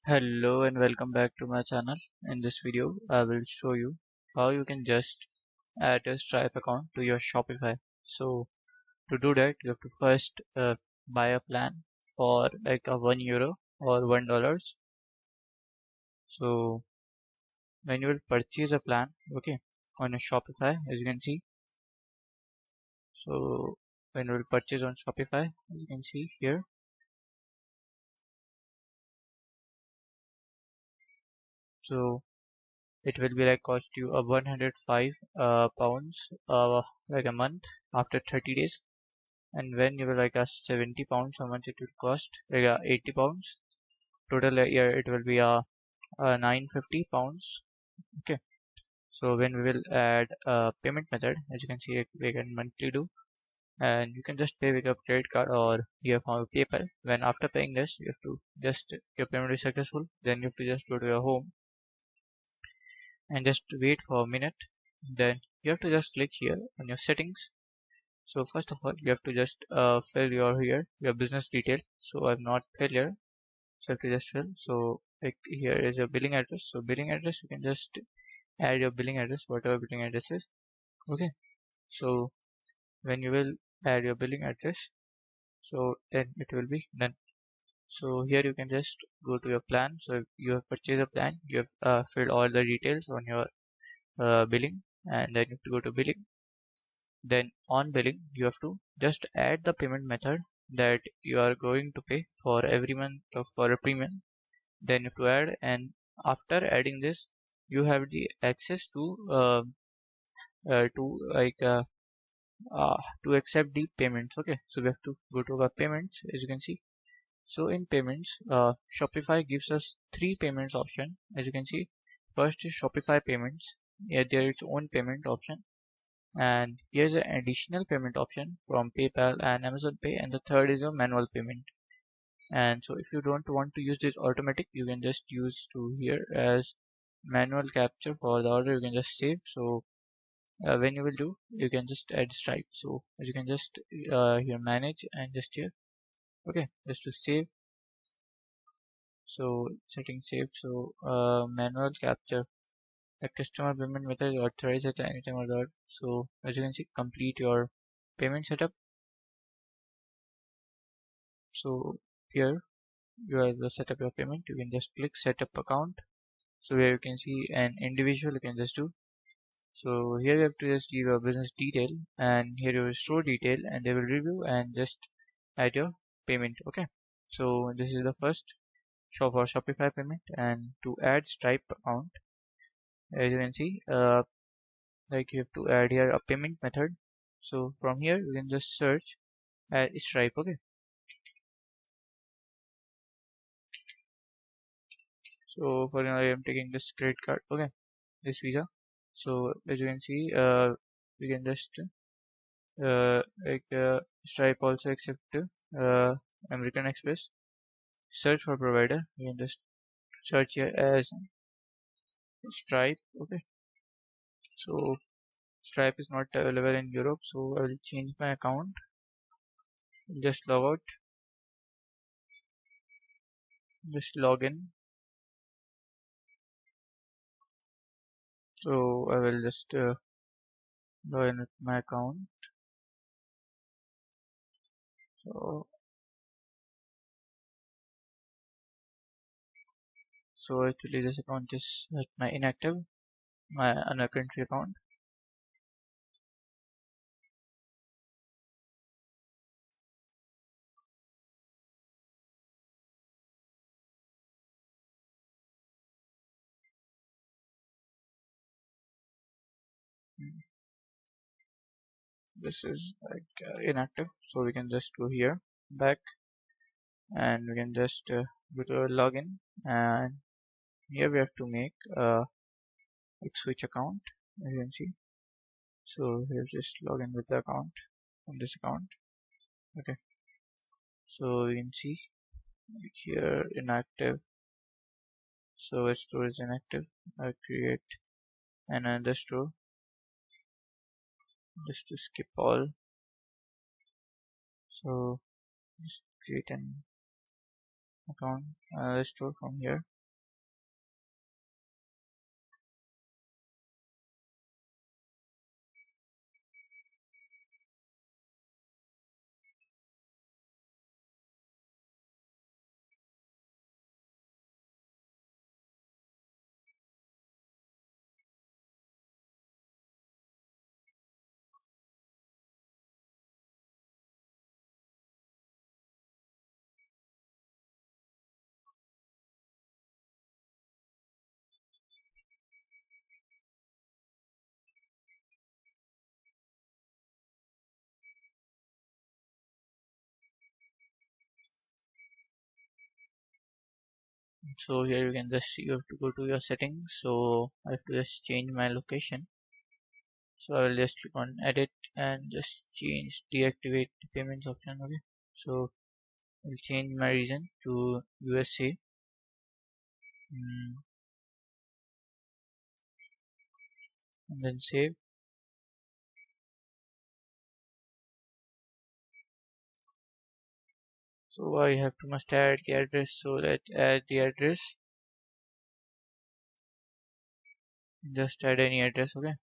Hello and welcome back to my channel. In this video, I will show you how you can just add a Stripe account to your Shopify. So to do that, you have to first buy a plan for like a €1 or $1. So when you will purchase a plan, okay, on a Shopify, as you can see. So when you will purchase on Shopify, as you can see here. So it will be like cost you a 105 pounds like a month after 30 days. And when you will like a 70 pounds a month, it will cost like 80 pounds total a year. It will be 950 pounds. Okay, so when we will add a payment method, as you can see, we can monthly do, and you can just pay with your credit card or your PayPal. When after paying this, you have to just your payment is successful, then you have to just go to your home and just wait for a minute. Then you have to just click here on your settings. So first of all, you have to just fill your business detail. So I'm not fill here, so you have to just fill. So like here is your billing address. So billing address, you can just add your billing address, whatever billing address is. Okay. So when you will add your billing address, so then it will be done. So here you can just go to your plan. So if you have purchased a plan, you have filled all the details on your billing, and then you have to go to billing. Then on billing, you have to just add the payment method that you are going to pay for every month for a premium. Then you have to add, and after adding this, you have the access to like to accept the payments. Okay, so we have to go to our payments, as you can see. So in payments, Shopify gives us three payments option. As you can see, first is Shopify payments. Yeah, there is own payment option, and here's an additional payment option from PayPal and Amazon Pay, and the third is a manual payment. And so if you don't want to use this automatic, you can just use to here as manual capture for the order. You can just save. So when you will do, you can just add Stripe. So as you can just here manage and just here, okay, just to save. So setting saved. So manual capture, a customer payment method authorized at any time or the. So as you can see, complete your payment setup. So here you have the setup your payment. You can just click setup account. So here you can see an individual, you can just do. So here you have to just give your business detail, and here your store detail, and they will review and just add your payment. Okay, so this is the first shop for Shopify payment. And to add Stripe account, as you can see, like you have to add here a payment method. So from here you can just search add Stripe. Okay, so for now I am taking this credit card. Okay, this Visa. So as you can see, you can just Stripe also accept American Express. Search for provider. You can just search here as Stripe. Okay, so Stripe is not available in Europe, so I will change my account. Just log out. Just log in. So I will just log in with my account. So actually this account is like my inactive, my another country account. Hmm. This is like inactive, so we can just go here back, and we can just go to our login, and here we have to make like switch account, as you can see. So here's just login with the account from this account. Okay, so you can see like here inactive, so a store is inactive. I create another store just to skip all. So just create an account, another store from here. So here you can just, you have to go to your settings. So I have to just change my location. So I will just click on edit and just deactivate the payments option. Okay, so I'll change my region to USA. And then save. So I have to must add the address. So let's add the address. Just add any address. Okay,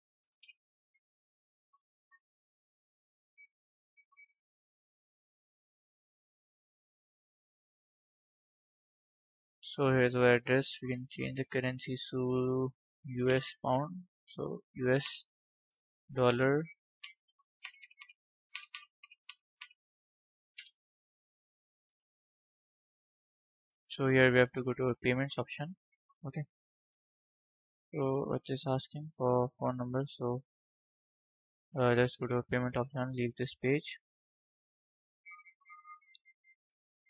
so here's our address. We can change the currency to US pound. So US dollar. So here we have to go to a payments option. Okay, so it is asking for phone number. So let's go to a payment option, leave this page.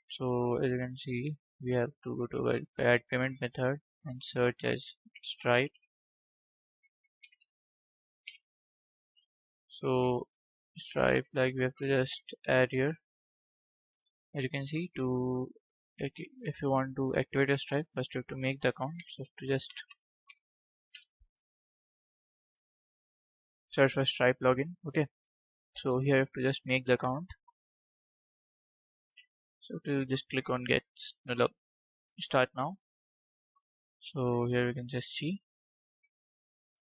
So as you can see, we have to go to add payment method and search as Stripe. So Stripe, like we have to just add here. As you can see, if you want to activate your Stripe, first you have to make the account. So to just search for Stripe login. Okay, so here you have to just make the account. So to just click on get start now. So here you can just see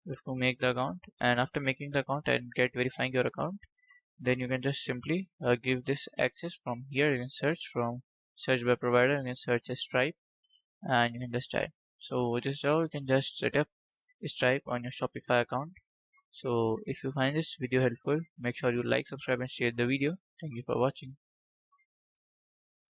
you have to make the account, and after making the account and get verifying your account, then you can just simply give this access. From here you can search by provider, you can search as Stripe, and you can just type. So this is how you can just set up Stripe on your Shopify account. So if you find this video helpful, make sure you like, subscribe and share the video. Thank you for watching.